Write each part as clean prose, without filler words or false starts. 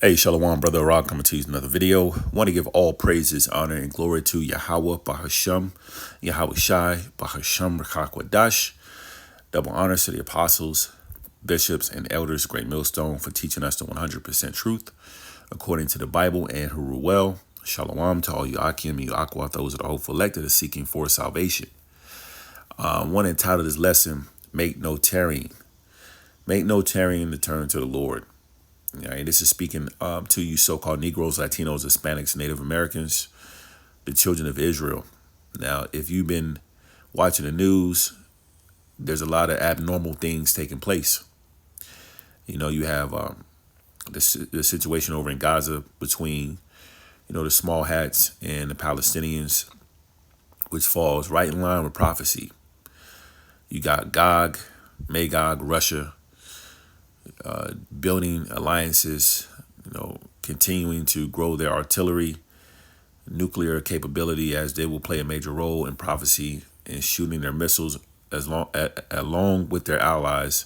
Hey, Shalom, brother Rock, coming to you with another video. Want to give all praises, honor, and glory to Yahweh, Bahasham, Yahweh Shai, Bahasham, Rakakwadash. Double honors to the apostles, bishops, and elders, Great Millstone, for teaching us the 100% truth according to the Bible and Haruel. Shalom to all you Akim and you Aqua, those that are hopeful elected are seeking for salvation. One entitled this lesson, Make No Tarrying. Make no tarrying to turn to the Lord. Yeah, this is speaking to you so-called Negroes, Latinos, Hispanics, Native Americans, the children of Israel. Now, if you've been watching the news, there's a lot of abnormal things taking place. You know, you have the situation over in Gaza between, the small hats and the Palestinians, which falls right in line with prophecy. You got Gog, Magog, Russia, building alliances, continuing to grow their artillery, nuclear capability, as they will play a major role in prophecy in shooting their missiles along with their allies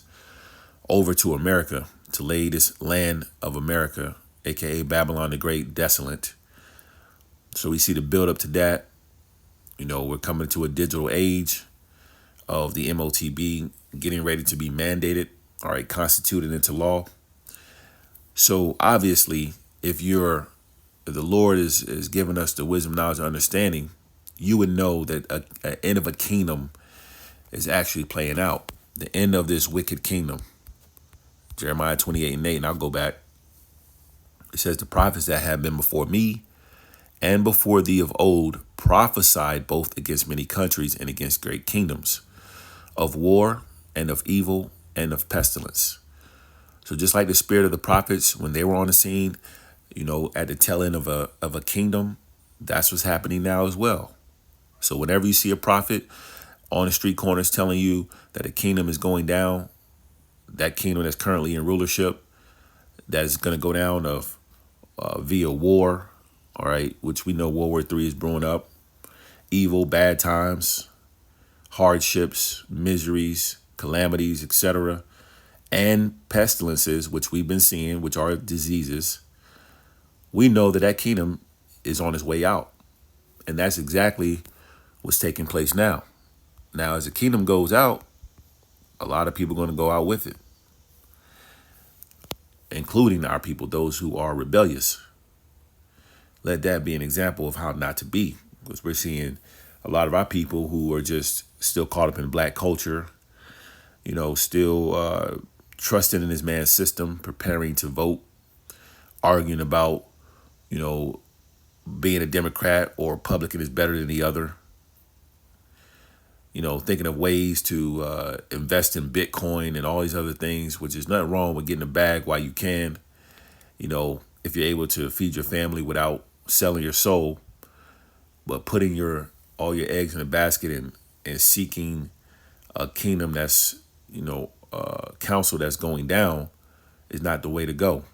over to America to lay this land of America, aka Babylon the Great, desolate. So we see the build up to that. We're coming to a digital age of the MOTB getting ready to be mandated, all right, constituted into law. So obviously, if the Lord is giving us the wisdom, knowledge, and understanding, you would know that an end of a kingdom is actually playing out. The end of this wicked kingdom. Jeremiah 28:8, and I'll go back. It says, the prophets that have been before me and before thee of old prophesied both against many countries and against great kingdoms, of war and of evil and of pestilence. So just like the spirit of the prophets, when they were on the scene, at the tail end of a kingdom, that's what's happening now as well. So whenever you see a prophet on the street corners telling you that a kingdom is going down, that kingdom that's currently in rulership, that is going to go down via war, all right, which we know World War III is brewing up, evil, bad times, hardships, miseries, calamities, etc., and pestilences, which we've been seeing, which are diseases. We know that kingdom is on its way out. And that's exactly what's taking place now. Now, as the kingdom goes out, a lot of people are going to go out with it, including our people, those who are rebellious. Let that be an example of how not to be, because we're seeing a lot of our people who are just still caught up in black culture, still trusting in this man's system, preparing to vote, arguing about, being a Democrat or Republican is better than the other. Thinking of ways to invest in Bitcoin and all these other things, which is nothing wrong with getting a bag while you can, if you're able to feed your family without selling your soul, but putting all your eggs in a basket and seeking a kingdom that's, counsel that's going down is not the way to go,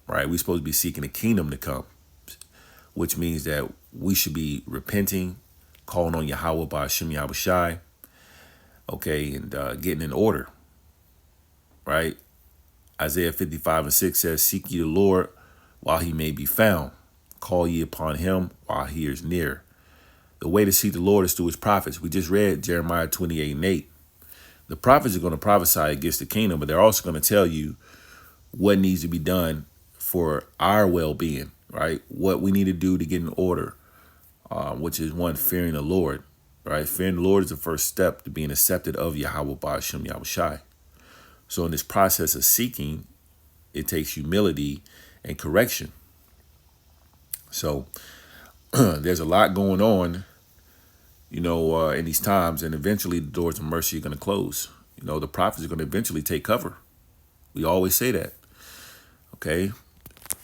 right? We're supposed to be seeking a kingdom to come, which means that we should be repenting, calling on Yahweh by Hashem Yahweh Shai, okay, and getting in order, right? Isaiah 55:6 says, seek ye the Lord while he may be found. Call ye upon him while he is near. The way to seek the Lord is through his prophets. We just read Jeremiah 28:8. The prophets are going to prophesy against the kingdom, but they're also going to tell you what needs to be done for our well-being, right? What we need to do to get in order, which is one, fearing the Lord, right? Fearing the Lord is the first step to being accepted of Yahweh Ba'ashem Yahweh Shai. So in this process of seeking, it takes humility and correction. So there's a lot going on, in these times, and eventually the doors of mercy are going to close. The prophets are going to eventually take cover. We always say that, okay?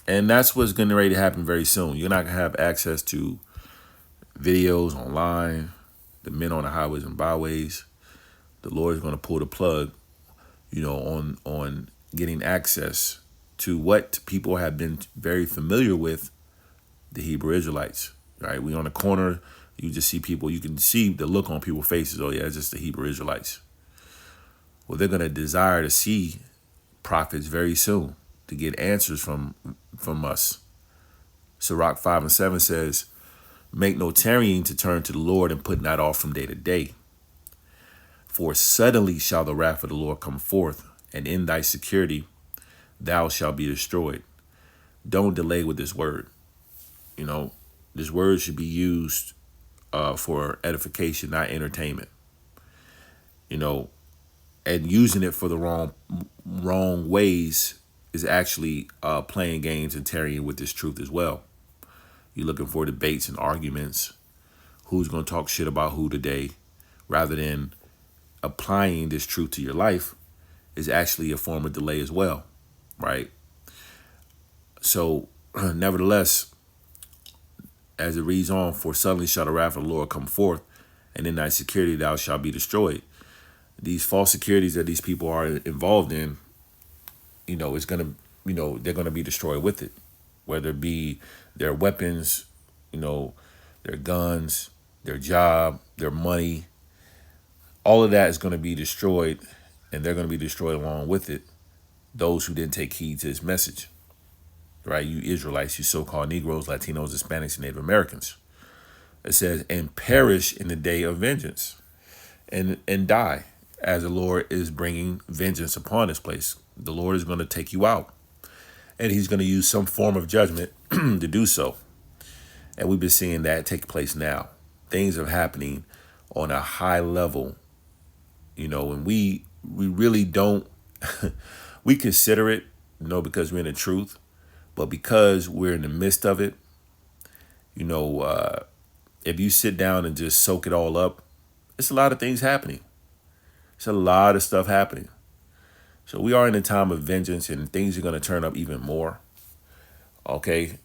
And that's what's going to ready to happen very soon. You're not going to have access to videos online, the men on the highways and byways. The Lord is going to pull the plug, on getting access to what people have been very familiar with, the Hebrew Israelites, right? We on the corner, you just see people, you can see the look on people's faces. Oh yeah, it's just the Hebrew Israelites. Well, they're going to desire to see prophets very soon to get answers from from us. Sirach 5:7 says, make no tarrying to turn to the Lord, and put not off from day to day. For suddenly shall the wrath of the Lord come forth, and in thy security thou shalt be destroyed. Don't delay with this word. You know, this word should be used for edification, not entertainment. You know, and using it for the wrong ways is actually playing games and tarrying with this truth as well. You're looking for debates and arguments. Who's going to talk shit about who today, rather than applying this truth to your life, is actually a form of delay as well, right? So, nevertheless, as it reads on, for suddenly shall the wrath of the Lord come forth, and in thy security thou shalt be destroyed. These false securities that these people are involved in, it's going to, they're going to be destroyed with it, whether it be their weapons, their guns, their job, their money. All of that is going to be destroyed, and they're going to be destroyed along with it. Those who didn't take heed to this message, right? You Israelites, you so-called Negroes, Latinos, Hispanics, and Native Americans. It says, and perish in the day of vengeance, and die, as the Lord is bringing vengeance upon this place. The Lord is going to take you out, and he's going to use some form of judgment to do so. And we've been seeing that take place now. Things are happening on a high level, and we really don't, we consider it, because we're in the truth, but because we're in the midst of it, if you sit down and just soak it all up, it's a lot of things happening. It's a lot of stuff happening. So we are in a time of vengeance, and things are going to turn up even more. Okay.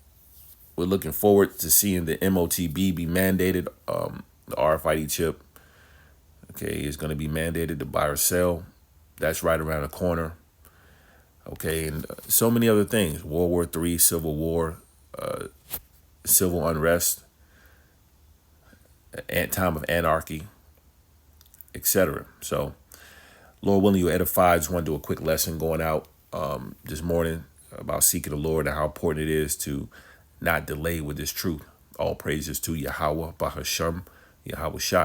We're looking forward to seeing the MOTB be mandated. The RFID chip, okay, is going to be mandated to buy or sell. That's right around the corner. Okay, and so many other things. World War III, Civil War, civil unrest, time of anarchy, etc. So, Lord willing, you edify. I just want to do a quick lesson going out this morning about seeking the Lord and how important it is to not delay with this truth. All praises to Yahweh, Bahasham, Yahweh Shai.